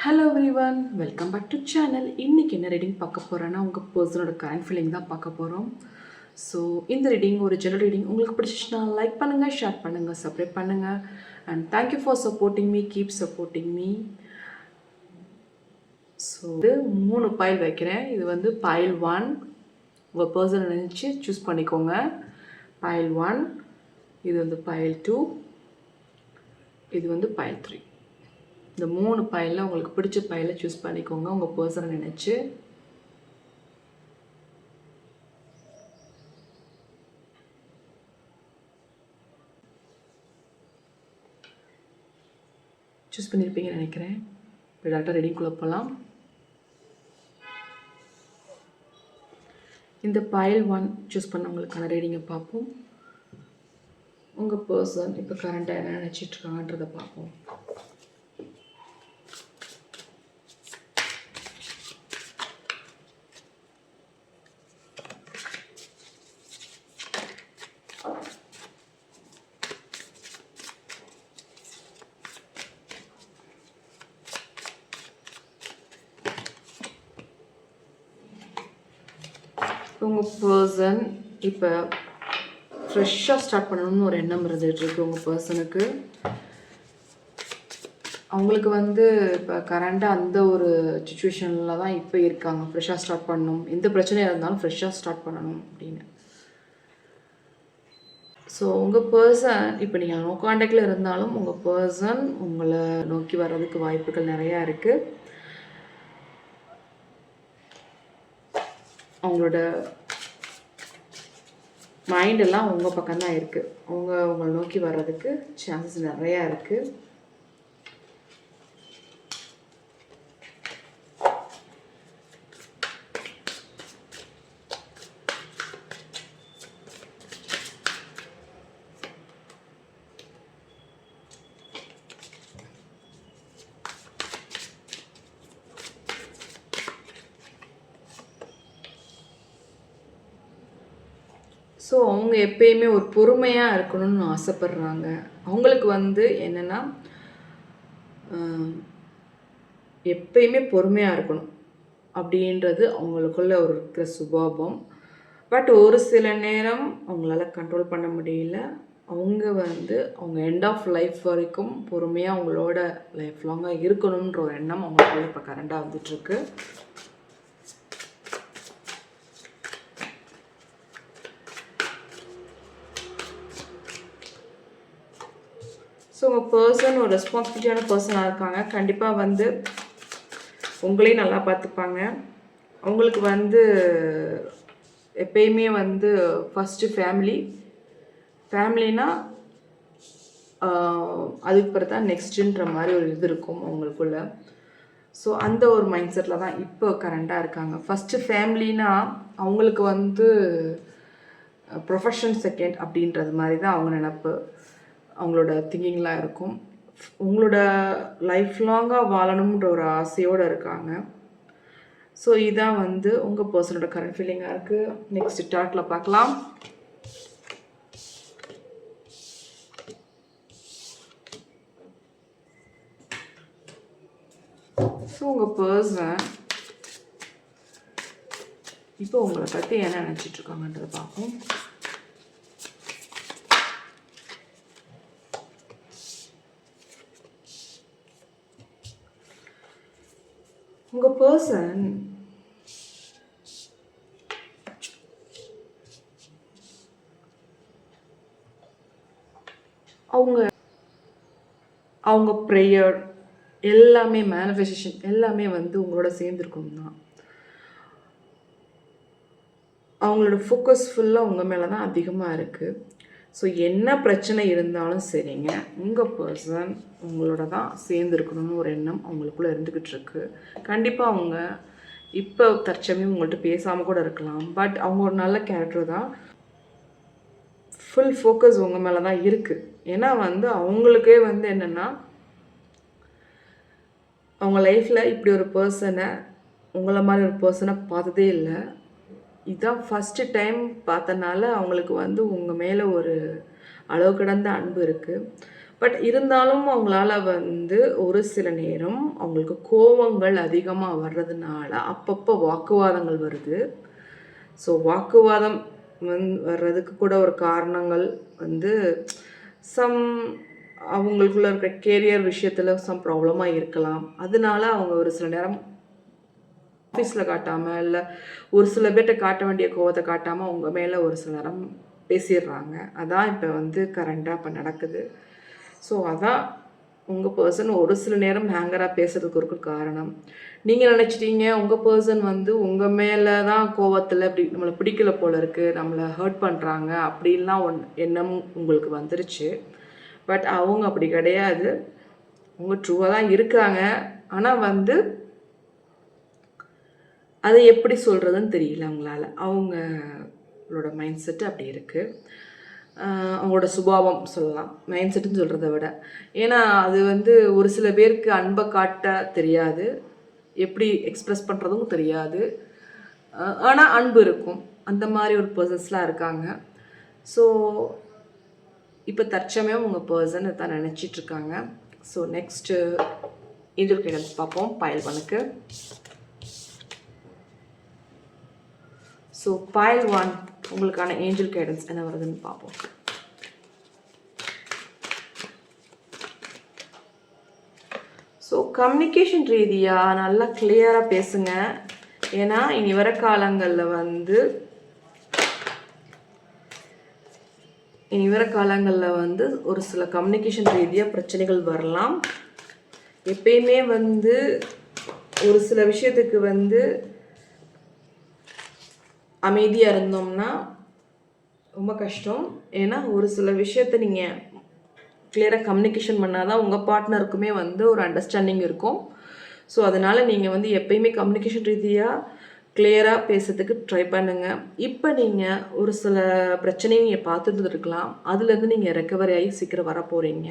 Hello everyone, welcome back to channel. இன்றைக்கி என்ன reading பார்க்க போகிறேன்னா உங்கள் பர்சனோட கரண்ட் ஃபீலிங் தான் பார்க்க போகிறோம். ஸோ இந்த ரீடிங் ஒரு ஜெனரல் ரீடிங். உங்களுக்கு பிடிச்சிச்சுன்னா லைக் பண்ணுங்கள், ஷேர் பண்ணுங்கள், சப்ஸ்கிரைப் பண்ணுங்கள். And thank you for supporting me, keep supporting me. So இது 3 பைல் வைக்கிறேன். இது வந்து பைல் 1. உங்கள் பர்சனை நினச்சி சூஸ் பண்ணிக்கோங்க. பைல் 1, இது வந்து பைல் 2, இது வந்து பைல் 3. இந்த 3 பைலில் உங்களுக்கு பிடிச்ச பைலை சூஸ் பண்ணிக்கோங்க. உங்கள் பர்சனை நினச்சி சூஸ் பண்ணியிருப்பீங்கன்னு நினைக்கிறேன். இப்போ டாக்டர் ரெடிக்குள்ளே போகலாம். இந்த பைல் 1 சூஸ் பண்ணவங்களுக்கான ரீடிங்கை பார்ப்போம். உங்கள் பர்சன் இப்போ கரண்ட்டாக என்ன நினச்சிட்ருக்காங்கன்றதை பார்ப்போம். உங்கள் பர்சன் இப்போ ஃப்ரெஷ்ஷாக ஸ்டார்ட் பண்ணணும்னு ஒரு எண்ணம் இருந்துகிட்ருக்கு. உங்கள் பர்சனுக்கு அவங்களுக்கு வந்து இப்போ கரண்ட்டாக அந்த ஒரு சுச்சுவேஷனில் தான் இப்போ இருக்காங்க. ஃப்ரெஷ்ஷாக ஸ்டார்ட் பண்ணணும், எந்த பிரச்சனையாக இருந்தாலும் ஃப்ரெஷ்ஷாக ஸ்டார்ட் பண்ணணும் அப்படின்னு. ஸோ உங்கள் பர்சன் இப்போ நீங்கள் நோ காண்டாக்டில் இருந்தாலும் உங்கள் பர்சன் உங்களை நோக்கி வர்றதுக்கு வாய்ப்புகள் நிறையா இருக்குது. அவங்களோட மைண்டெல்லாம் உங்கள் பக்கம்தான் இருக்குது. உங்களை நோக்கி வர்றதுக்கு சான்சஸ் நிறையா இருக்குது. ஸோ அவங்க எப்பயுமே ஒரு பொறுமையாக இருக்கணும்னு ஆசைப்பட்றாங்க. அவங்களுக்கு வந்து என்னென்னா எப்பயுமே பொறுமையாக இருக்கணும் அப்படின்றது அவங்களுக்குள்ள ஒரு இருக்கிற சுபாவம். பட் ஒரு சில நேரம் அவங்களால கண்ட்ரோல் பண்ண முடியல. அவங்க வந்து அவங்க எண்ட் ஆஃப் லைஃப் வரைக்கும் பொறுமையாக அவங்களோட லைஃப் லாங்காக இருக்கணுன்ற ஒரு எண்ணம் அவங்களுக்குள்ள இப்போ கரண்டாக வந்துட்டுருக்கு. ஸோ உங்கள் பர்சன் ஒரு ரெஸ்பான்சிபிலிட்டியான பர்சனாக இருக்காங்க. கண்டிப்பாக வந்து உங்களையும் நல்லா பார்த்துப்பாங்க. அவங்களுக்கு வந்து எப்பயுமே வந்து ஃபஸ்ட்டு ஃபேமிலினா அதுக்கு பிறகு தான் நெக்ஸ்ட்டுன்ற மாதிரி ஒரு இது இருக்கும் அவங்களுக்குள்ள. ஸோ அந்த ஒரு மைண்ட் செட்டில் தான் இப்போ கரண்டாக இருக்காங்க. ஃபஸ்ட்டு ஃபேமிலினா அவங்களுக்கு வந்து ப்ரொஃபஷன் செகண்ட் அப்படின்றது மாதிரி தான் அவங்க நினப்பு, அவங்களோட திங்கிங்லாம் இருக்கும். உங்களோட லைஃப் லாங்காக வாழணுன்ற ஒரு ஆசையோடு இருக்காங்க. ஸோ இதான் வந்து உங்கள் பர்சனோட கரண்ட் ஃபீலிங்காக இருக்குது. நெக்ஸ்ட் டாட்டில் பார்க்கலாம். ஸோ உங்கள் பர்சன் இப்போ உங்களை பற்றி என்ன நினச்சிட்ருக்காங்கன்றதை பார்ப்போம். உங்கள் பர்சன் அவங்க ப்ரேயர் எல்லாமே, மேனிஃபெஸ்டேஷன் எல்லாமே வந்து உங்களோட சேர்ந்துருக்கணும் தான். அவங்களோட ஃபோக்கஸ் ஃபுல்லாக உங்கள் மேலே தான் அதிகமாக இருக்குது. ஸோ என்ன பிரச்சனை இருந்தாலும் சரிங்க, உங்கள் பர்சன் உங்களோட தான் சேர்ந்துருக்கணும்னு ஒரு எண்ணம் அவங்களுக்குள்ளே இருந்துக்கிட்டு இருக்கு. கண்டிப்பாக அவங்க இப்போ தற்சமயம் உங்கள்கிட்ட பேசாமல் கூட இருக்கலாம். பட் அவங்க ஒரு நல்ல கேரக்டர் தான். ஃபுல் ஃபோக்கஸ் உங்கள் மேலே தான் இருக்குது. ஏன்னா வந்து அவங்களுக்கே வந்து என்னென்னா அவங்க லைஃப்பில் இப்படி ஒரு பர்சனை, உங்களை மாதிரி ஒரு பர்சனை பார்த்ததே இல்லை. இதுதான் ஃபஸ்ட்டு டைம் பார்த்தனால அவங்களுக்கு வந்து உங்கள் மேலே ஒரு அளவு கடந்த அன்பு இருக்குது. பட் இருந்தாலும் அவங்களால வந்து ஒரு சில நேரம் அவங்களுக்கு கோபங்கள் அதிகமாக வர்றதுனால அப்பப்போ வாக்குவாதங்கள் வருது. ஸோ வாக்குவாதம் வர்றதுக்கு கூட ஒரு காரணங்கள் வந்து சம் அவங்களுக்குள்ள இருக்க கேரியர் விஷயத்தில் சம் ப்ராப்ளமாக இருக்கலாம். அதனால அவங்க ஒரு சில நேரம் ஆஃபீஸில் காட்டாமல், இல்லை ஒரு சில பேர்கிட்ட காட்ட வேண்டிய கோவத்தை காட்டாமல் அவங்க மேலே ஒரு சில நேரம் பேசிடுறாங்க. அதான் இப்போ வந்து கரண்டாக இப்போ நடக்குது. ஸோ அதான் உங்கள் பர்சன் ஒரு சில நேரம் ஹேங்கராக பேசுறதுக்கு ஒரு காரணம். நீங்கள் நினச்சிட்டீங்க உங்கள் பர்சன் வந்து உங்கள் மேலே தான் கோவத்தில் இப்படி நம்மளை பிடிக்கல போல இருக்குது, நம்மளை ஹர்ட் பண்ணுறாங்க அப்படின்லாம் எண்ணம் உங்களுக்கு வந்துருச்சு. பட் அவங்க அப்படி கிடையாது. அவங்க ட்ரூவாக தான் இருக்காங்க. ஆனால் வந்து அதை எப்படி சொல்கிறதுன்னு தெரியல அவங்களால. அவங்களோட மைண்ட் செட்டு அப்படி இருக்குது. அவங்களோட சுபாவம் சொல்லலாம், மைண்ட் செட்டுன்னு சொல்கிறத விட. ஏன்னா அது வந்து ஒரு சில பேருக்கு அன்பை காட்ட தெரியாது, எப்படி எக்ஸ்ப்ரெஸ் பண்ணுறதும் தெரியாது. ஆனால் அன்பு இருக்கும். அந்த மாதிரி ஒரு பர்சன்ஸ்லாம் இருக்காங்க. ஸோ இப்போ தற்சமயம் உங்கள் பர்சன் தான் நினச்சிட்ருக்காங்க. ஸோ நெக்ஸ்ட்டு ஏஞ்சல் கைடன்ஸ் பார்ப்போம் பைல் 1க்கு. ஸோ பைல் 1 உங்களுக்கான ஏஞ்சல் கைடன்ஸ் என்ன வருதுன்னு பார்ப்போம். ஸோ கம்யூனிகேஷன் ரீதியாக நல்லா கிளியராக பேசுங்க. ஏன்னா இனி வர காலங்களில் வந்து ஒரு சில கம்யூனிகேஷன் ரீதியாக பிரச்சனைகள் வரலாம். எப்பயுமே வந்து ஒரு சில விஷயத்துக்கு வந்து அமைதியாக இருந்தோம்னா ரொம்ப கஷ்டம். ஏன்னா ஒரு சில விஷயத்த நீங்கள் கிளியராக கம்யூனிகேஷன் பண்ணால் தான் உங்கள் பார்ட்னருக்குமே வந்து ஒரு அண்டர்ஸ்டாண்டிங் இருக்கும். ஸோ அதனால் நீங்கள் வந்து எப்பயுமே கம்யூனிகேஷன் ரீதியாக கிளியராக பேசுறதுக்கு ட்ரை பண்ணுங்கள். இப்போ நீங்கள் ஒரு சில பிரச்சனையை நீங்கள் பார்த்துட்டு இருக்கலாம், அதுலேருந்து நீங்கள் ரெக்கவரி ஆகி சீக்கிரம் வர போகிறீங்க.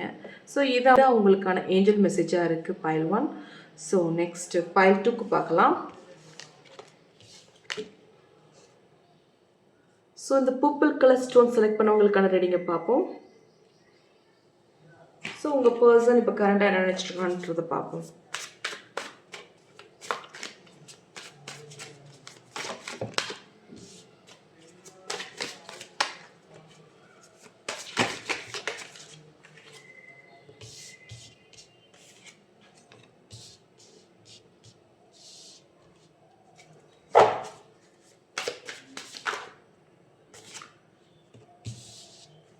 ஸோ இதான் உங்களுக்கான ஏஞ்சல் மெசேஜாக இருக்குது பைல் 1. ஸோ நெக்ஸ்ட்டு பைல் 2க்கு பார்க்கலாம். ஸோ இந்த பர்பிள் கலர் ஸ்டோன் செலக்ட் பண்ணவங்களுக்கான ரீடிங்கை பார்ப்போம். ஸோ உங்கள் பர்சன் இப்போ கரண்டாக என்ன நினச்சிட்ருக்கான்றதை பார்ப்போம்.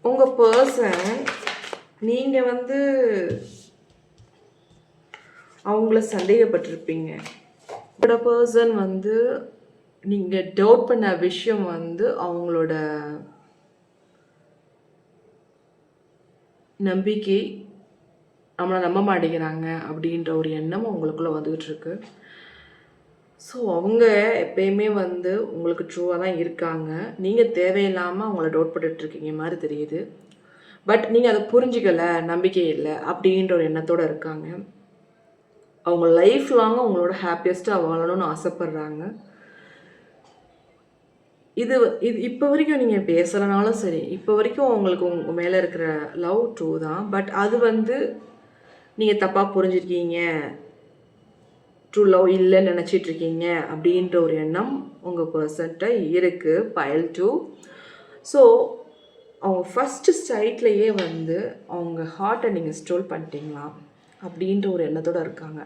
உங்கள் பர்சன் நீங்கள் வந்து அவங்கள சந்தேகப்பட்டிருப்பீங்க. உங்களோட பர்சன் வந்து நீங்கள் டவுட் பண்ண விஷயம் வந்து அவங்களோட நம்பிக்கை, நம்மளை நம்ப மாட்டேங்கிறாங்க அப்படின்ற ஒரு எண்ணம் உங்களுக்குள்ளே வந்துக்கிட்டு இருக்கு. ஸோ அவங்க எப்பயுமே வந்து உங்களுக்கு ட்ரூவாக தான் இருக்காங்க. நீங்கள் தேவையில்லாமல் அவங்கள டவுட் பண்ணிட்டுருக்கீங்க மாதிரி தெரியுது. பட் நீங்கள் அதை புரிஞ்சிக்கலை, நம்பிக்கை இல்லை அப்படின்ற ஒரு எண்ணத்தோடு இருக்காங்க. அவங்க லைஃப் லாங்காக அவங்களோட ஹாப்பியஸ்ட்டாக வாழணும்னு ஆசைப்பட்றாங்க. இது இப்போ வரைக்கும் நீங்கள் பேசலைனாலும் சரி, இப்போ வரைக்கும் அவங்களுக்கு உங்கள் மேலே இருக்கிற லவ் ட்ரூ தான். பட் அது வந்து நீங்கள் தப்பாக புரிஞ்சிருக்கீங்க, ட்ரூ லவ் இல்லைன்னு நினச்சிட்ருக்கீங்க அப்படின்ற ஒரு எண்ணம் உங்கள் பர்சன்ட்ட இருக்குது பைல் 2. ஸோ அவங்க ஃபஸ்ட்டு சைட்லேயே வந்து அவங்க ஹார்ட்டை நீங்கள் ஸ்ட்ரோல் பண்ணிட்டீங்களா அப்படின்ற ஒரு எண்ணத்தோடு இருக்காங்க.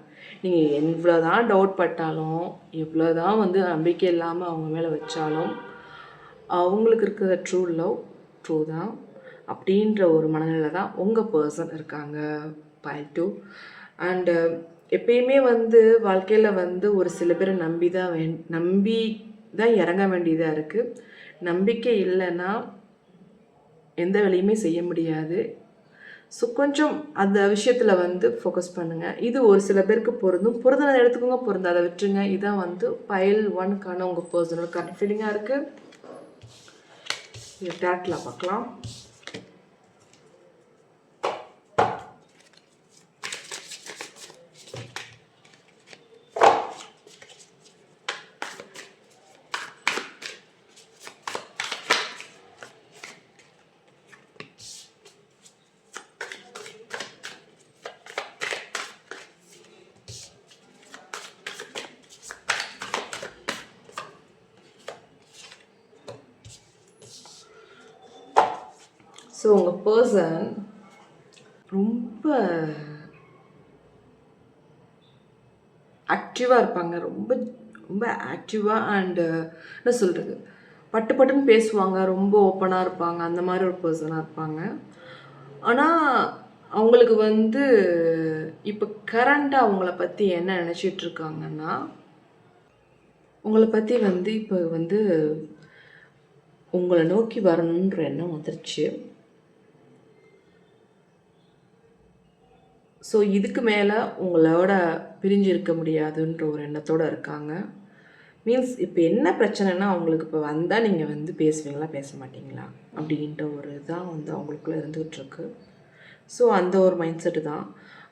நீங்கள் எவ்வளோ தான் டவுட் பட்டாலும், எவ்வளோ தான் வந்து நம்பிக்கை இல்லாமல் அவங்க மேலே வச்சாலும், அவங்களுக்கு இருக்கிற ட்ரூ லவ் ட்ரூ தான் அப்படின்ற ஒரு மனநிலை தான் உங்கள் பர்சன் இருக்காங்க பைல் 2. அண்டு எப்பயுமே வந்து வாழ்க்கையில் வந்து ஒரு சில பேரை நம்பி தான் இறங்க வேண்டியதாக இருக்குது. நம்பிக்கை இல்லைன்னா எந்த வேலையுமே செய்ய முடியாது. ஸோ கொஞ்சம் அந்த விஷயத்தில் வந்து ஃபோக்கஸ் பண்ணுங்கள். இது ஒரு சில பேருக்கு பொருந்தின எடுத்துக்கோங்க, பொருந்தாத விட்டுருங்க. இதான் வந்து பைல் 1க்கான உங்கள் பர்சனல் கரெக்ட் ஃபீலிங்காக இருக்குது. இது டேட்டில் பார்க்கலாம். ஸோ உங்கள் பர்சன் ரொம்ப ஆக்டிவாக இருப்பாங்க, ரொம்ப ரொம்ப ஆக்டிவாக அண்டு என்ன சொல்கிறது, பட்டு பட்டுன்னு பேசுவாங்க, ரொம்ப ஓப்பனாக இருப்பாங்க, அந்த மாதிரி ஒரு பர்சனாக இருப்பாங்க. ஆனால் அவங்களுக்கு வந்து இப்போ கரண்ட்டாக அவங்கள பற்றி என்ன நினச்சிட்ருக்காங்கன்னா, உங்களை பற்றி வந்து இப்போ வந்து உங்களை நோக்கி வரணுன்ற எண்ணம் வந்துருச்சு. ஸோ இதுக்கு மேலே உங்களோட பிரிஞ்சு இருக்க முடியாதுன்ற ஒரு எண்ணத்தோடு இருக்காங்க. மீன்ஸ் இப்போ என்ன பிரச்சனைனா, அவங்களுக்கு இப்போ வந்தால் நீங்கள் வந்து பேசுவீங்களா பேச மாட்டிங்களா அப்படின்ற ஒரு இதான் வந்து அவங்களுக்குள்ளே இருந்துகிட்ருக்கு. ஸோ அந்த ஒரு மைண்ட் செட்டு தான்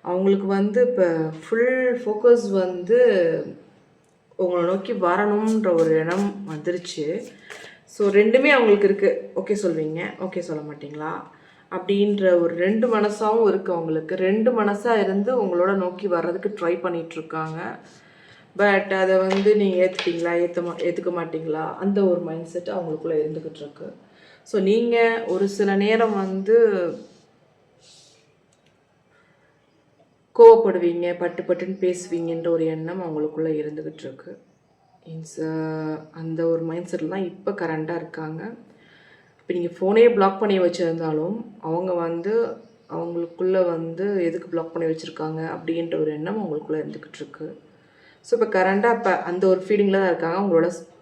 அவங்களுக்கு வந்து இப்போ ஃபுல் ஃபோக்கஸ் வந்து உங்களை நோக்கி வரணுன்ற ஒரு எண்ணம் வந்துருச்சு. ஸோ ரெண்டுமே அவங்களுக்கு இருக்குது. ஓகே சொல்வீங்க, ஓகே சொல்ல மாட்டிங்களா அப்படின்ற ஒரு 2 மனசாகவும் இருக்குது அவங்களுக்கு. 2 மனசாக இருந்து உங்களோட நோக்கி வர்றதுக்கு ட்ரை பண்ணிகிட்ருக்காங்க. பட் அதை வந்து நீங்கள் ஏற்றுப்பீங்களா ஏற்றுக்க மாட்டிங்களா அந்த ஒரு மைண்ட் செட் அவங்களுக்குள்ளே இருந்துக்கிட்டு இருக்கு. ஸோ நீங்கள் ஒரு சில நேரம் வந்து கோவப்படுவீங்க, பட்டு பட்டுன்னு பேசுவீங்கன்ற ஒரு எண்ணம் அவங்களுக்குள்ளே இருந்துக்கிட்டு இருக்கு. மீன்ஸ் அந்த ஒரு மைண்ட் செட்டில் தான் இப்போ கரண்டாக இருக்காங்க. இப்போ நீங்கள் ஃபோனே பிளாக் பண்ணி வச்சுருந்தாலும் அவங்க வந்து அவங்களுக்குள்ளே வந்து எதுக்கு பிளாக் பண்ணி வச்சுருக்காங்க அப்படின்ற ஒரு எண்ணம் அவங்களுக்குள்ளே இருந்துக்கிட்டு இருக்கு. ஸோ இப்போ கரண்டாக இப்போ அந்த ஒரு ஃபீலிங்கில் தான் இருக்காங்க.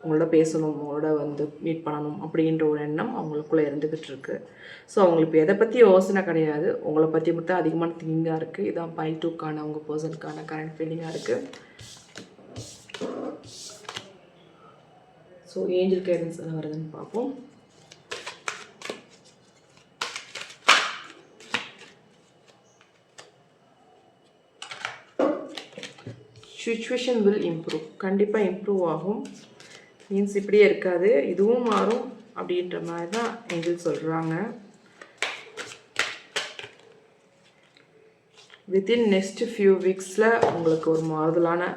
உங்களோட பேசணும், உங்களோட வந்து மீட் பண்ணணும் அப்படின்ற ஒரு எண்ணம் அவங்களுக்குள்ளே இருந்துக்கிட்டு இருக்கு. ஸோ அவங்களுக்கு இப்போ எதை பற்றி யோசனை கிடையாது, உங்களை பற்றி மட்டும் அதிகமான திங்கிங்காக இருக்குது. இதான் பைல் 2க்கான அவங்க பர்சனுக்கான கரண்ட் ஃபீலிங்காக இருக்குது. ஸோ ஏஞ்சல் கைடன்ஸ் என்ன வருதுன்னு பார்ப்போம். சிச்சுவேஷன் வில் இம்ப்ரூவ், கண்டிப்பாக இம்ப்ரூவ் ஆகும். மீன்ஸ் இப்படியே இருக்காது, இதுவும் மாறும் அப்படின்ற மாதிரி தான் ஏஞ்சல் சொல்கிறாங்க. வித்தின் நெக்ஸ்ட் ஃபியூ வீக்ஸில் உங்களுக்கு ஒரு மாறுதலான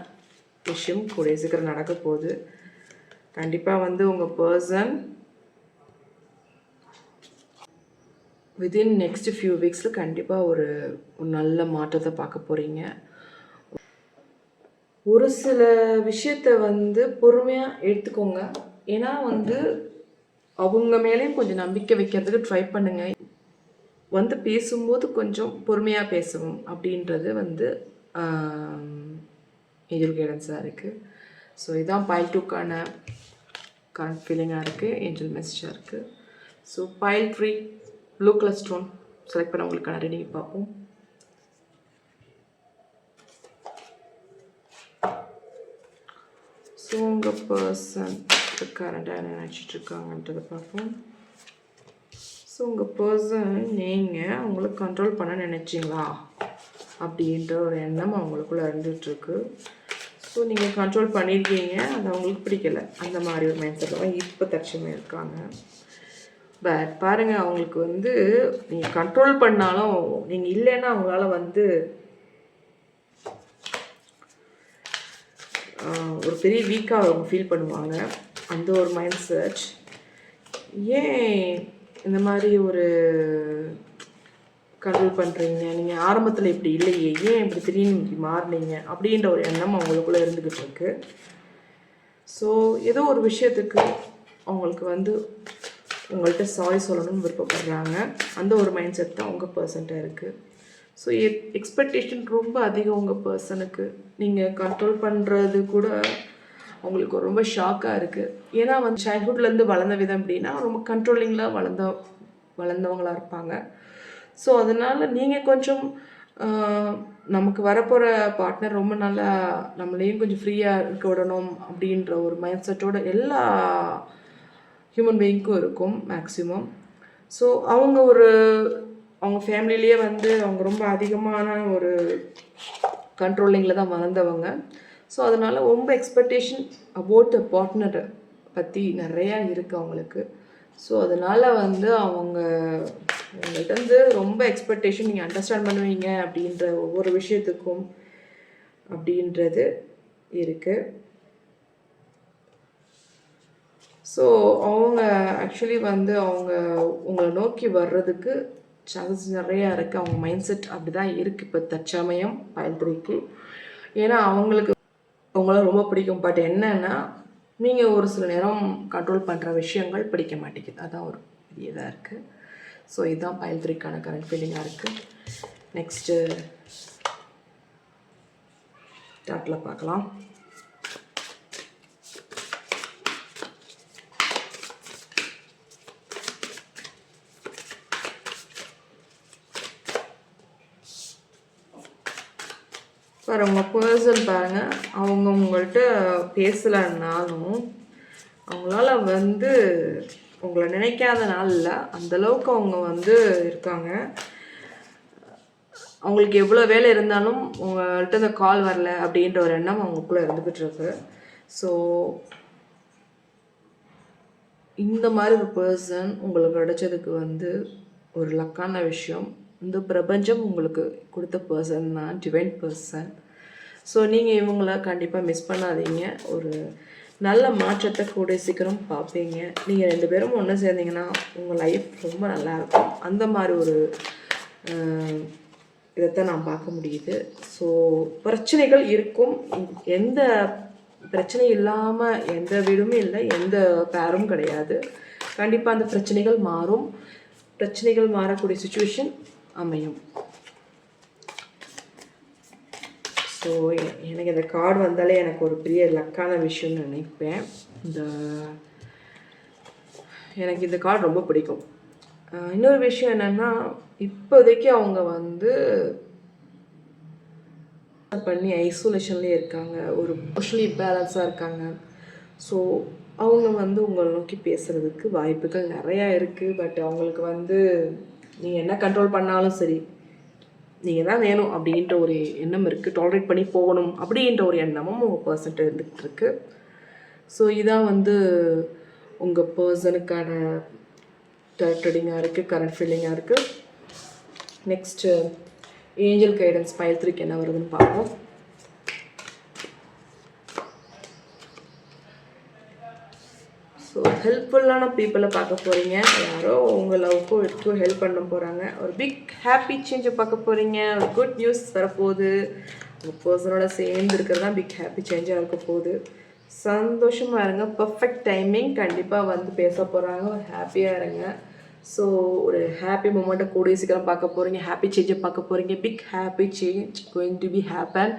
விஷயம் கூடிய சீக்கிரம் நடக்க போகுது. கண்டிப்பாக வந்து உங்கள் பர்சன் வித்தின் நெக்ஸ்ட் ஃபியூ வீக்ஸில் கண்டிப்பாக ஒரு நல்ல மாற்றத்தை பார்க்க போகிறீங்க. ஒரு சில விஷயத்தை வந்து பொறுமையாக எடுத்துக்கோங்க. ஏன்னா வந்து அவங்க மேலேயும் கொஞ்சம் நம்பிக்கை வைக்கிறதுக்கு ட்ரை பண்ணுங்கள். வந்து பேசும்போது கொஞ்சம் பொறுமையாக பேசணும் அப்படின்றது வந்து ஏஞ்சல் கைடன்ஸாக இருக்குது. ஸோ இதான் பைல் 2க்கான கரண்ட் ஃபீலிங்காக இருக்குது, ஏஞ்சல் மெசேஜாக இருக்குது. So file 3 blue colour stone select பண்ண உங்களுக்கான ரீடிங் பார்ப்போம். ஸோ உங்கள் பர்சன் கரண்டாக என்ன நினச்சிட்ருக்காங்கன்றதை பார்ப்போம். ஸோ உங்கள் பர்சன் நீங்கள் அவங்கள கண்ட்ரோல் பண்ண நினச்சிங்களா அப்படின்ற ஒரு எண்ணம் அவங்களுக்குள்ளே இருந்துகிட்ருக்கு. ஸோ நீங்கள் கண்ட்ரோல் பண்ணியிருக்கீங்க, அது அவங்களுக்கு பிடிக்கலை, அந்த மாதிரி ஒரு மைண்ட் செட்டில் தான் இப்போ தற்சமே இருக்காங்க. பட் பாருங்கள், அவங்களுக்கு வந்து நீங்கள் கண்ட்ரோல் பண்ணாலும் நீங்கள் இல்லைன்னா அவங்களால வந்து ஒரு பெரிய வீக்காக அவங்க ஃபீல் பண்ணுவாங்க. அந்த ஒரு மைண்ட் செட். ஏன் இந்த மாதிரி ஒரு கண்ட்ரோல் பண்ணுறீங்க, நீங்கள் ஆரம்பத்தில் இப்படி இல்லையே, ஏன் இப்படி திடீர்னு இப்படி மாறினீங்க அப்படின்ற ஒரு எண்ணம் அவங்களுக்குள்ளே இருந்துக்கிட்டு இருக்கு. ஸோ ஏதோ ஒரு விஷயத்துக்கு அவங்களுக்கு வந்து உங்கள்கிட்ட சாரி சொல்லணும்னு விருப்பப்படுறாங்க. அந்த ஒரு மைண்ட் செட் தான் உங்கள் பர்சன்ட்டாக இருக்குது. ஸோ எக்ஸ்பெக்டேஷன் ரொம்ப அதிகம் உங்கள் பர்சனுக்கு. நீங்கள் கண்ட்ரோல் பண்ணுறது கூட அவங்களுக்கு ரொம்ப ஷாக்காக இருக்குது. ஏன்னா வந்து சைல்ட்ஹுட்லேருந்து வளர்ந்த விதம் அப்படின்னா ரொம்ப கண்ட்ரோலிங்கில் வளர்ந்தவங்களாக இருப்பாங்க. ஸோ அதனால் நீங்கள் கொஞ்சம் நமக்கு வரப்போகிற பார்ட்னர் ரொம்ப நல்லா நம்மளையும் கொஞ்சம் ஃப்ரீயாக இருக்க விடணும் அப்படின்ற ஒரு மைண்ட் செட்டோட எல்லா ஹியூமன் பீயிங்க்கும் இருக்கும் மேக்ஸிமம். ஸோ அவங்க ஃபேமிலியிலேயே வந்து அவங்க ரொம்ப அதிகமான ஒரு கண்ட்ரோலிங்கில் தான் வளர்ந்தவங்க. ஸோ அதனால் ரொம்ப எக்ஸ்பெக்டேஷன் அபவுட் த பார்ட்னரை பற்றி நிறையா இருக்குது அவங்களுக்கு. ஸோ அதனால் வந்து அவங்கள்ட்ட வந்து ரொம்ப எக்ஸ்பெக்டேஷன், நீங்கள் அண்டர்ஸ்டாண்ட் பண்ணுவீங்க அப்படின்ற ஒவ்வொரு விஷயத்துக்கும் அப்படின்றது இருக்குது. ஸோ அவங்க ஆக்சுவலி வந்து அவங்க உங்களை நோக்கி வர்றதுக்கு சான்சஸ் நிறையா இருக்குது. அவங்க மைண்ட் செட் அப்படி தான் இருக்குது இப்போ தற்சமயம் பயல்துறைக்கு. ஏன்னா அவங்களுக்கு அவங்கள ரொம்ப பிடிக்கும். பட் என்னன்னா நீங்கள் ஒரு சில நேரம் கண்ட்ரோல் பண்ணுற விஷயங்கள் பிடிக்க மாட்டேங்குது. அதான் ஒரு பெரிய இதாக இருக்குது. ஸோ இதுதான் பயல்துறைக்கான கரண்ட் ஃபீலிங்காக இருக்குது. நெக்ஸ்ட்டு சார்ட்டில் பார்க்கலாம். உங்கள் பர்சன் பாருங்கள், அவங்க உங்கள்கிட்ட பேசலைன்னாலும் அவங்களால வந்து உங்களை நினைக்காத நாளில் அந்தளவுக்கு அவங்க வந்து இருக்காங்க. அவங்களுக்கு எவ்வளோ வேலை இருந்தாலும் உங்கள்கிட்ட இந்த கால் வரல அப்படின்ற ஒரு எண்ணம் அவங்களுக்குள்ளே இருந்துக்கிட்டு இருக்கு. ஸோ இந்த மாதிரி ஒரு பர்சன் உங்களுக்கு கிடைச்சதுக்கு வந்து ஒரு லக்கான விஷயம். இந்த பிரபஞ்சம் உங்களுக்கு கொடுத்த பர்சன் தான் டிவைன் பர்சன். ஸோ நீங்கள் இவங்கள கண்டிப்பாக மிஸ் பண்ணாதீங்க. ஒரு நல்ல மாற்றத்தை கூட சீக்கிரம் பார்ப்பீங்க. நீங்கள் 2 பேரும் ஒன்று சேர்ந்தீங்கன்னா உங்கள் லைஃப் ரொம்ப நல்லாயிருக்கும். அந்த மாதிரி ஒரு இதைத்தான் நான் பார்க்க முடியுது. ஸோ பிரச்சனைகள் இருக்கும். எந்த பிரச்சனை இல்லாமல் எந்த வீடுமே இல்லை, எந்த பேரும் கிடையாது. கண்டிப்பாக அந்த பிரச்சனைகள் மாறும். பிரச்சனைகள் மாறக்கூடிய சுச்சுவேஷன் அமையும். ஸோ எனக்கு இந்த கார்டு வந்தாலே எனக்கு ஒரு பெரிய லக்கான விஷயம்னு நினைப்பேன். எனக்கு இந்த கார்டு ரொம்ப பிடிக்கும். இன்னொரு விஷயம் என்னென்னா, இப்போதைக்கு அவங்க வந்து பண்ணி ஐசோலேஷன்லேயே இருக்காங்க, ஒரு எமோஷனலி பேலன்ஸாக இருக்காங்க. ஸோ அவங்க வந்து உங்களை நோக்கி பேசுகிறதுக்கு வாய்ப்புகள் நிறையா இருக்குது. பட் அவங்களுக்கு வந்து நீங்கள் என்ன கண்ட்ரோல் பண்ணாலும் சரி, நீங்கள் தான் வேணும் அப்படின்ற ஒரு எண்ணம் இருக்குது. டாலரேட் பண்ணி போகணும் அப்படின்ற ஒரு எண்ணமும் உங்கள் பர்சன்ட்டு இருந்துகிட்டு இருக்கு. ஸோ இதான் வந்து உங்கள் பர்சனுக்கான ட்ரீடிங்காக இருக்குது, கரண்ட் ஃபீலிங்காக இருக்குது. நெக்ஸ்ட்டு ஏஞ்சல் கைடன்ஸ் பயல்துறைக்கு என்ன வருதுன்னு பார்ப்போம். ஸோ ஹெல்ப்ஃபுல்லான பீப்புளை பார்க்க போகிறீங்க. யாரோ உங்கள் லவ்க்கும் எடுத்துக்கும் ஹெல்ப் பண்ண போகிறாங்க. ஒரு பிக் ஹாப்பி சேஞ்சை பார்க்க போகிறீங்க. ஒரு குட் நியூஸ் வரப்போகுது. உங்கள் பர்சனோட சேர்ந்து இருக்கிறது தான் பிக் ஹாப்பி சேஞ்சாக இருக்க போகுது. சந்தோஷமாக இருங்க. Perfect timing. கண்டிப்பாக வந்து பேச போகிறாங்க. ஒரு ஹாப்பியாக இருங்க. ஸோ ஒரு ஹாப்பி மூமெண்ட்டை கூடிய சீக்கிரம் பார்க்க போகிறீங்க. ஹாப்பி சேஞ்சை பார்க்க போகிறீங்க. Big happy change going to be happen.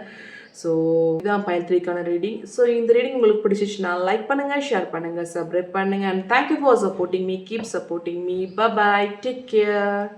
So இதுதான் பயல்துறைக்கான ரீடிங். ஸோ இந்த ரீடிங் உங்களுக்கு பிடிச்சிச்சுன்னா லைக் பண்ணுங்கள், ஷேர் பண்ணுங்கள், சப்ஸ்கிரைப் பண்ணுங்கள். And thank you for supporting me. Keep supporting me. Bye bye. Take care.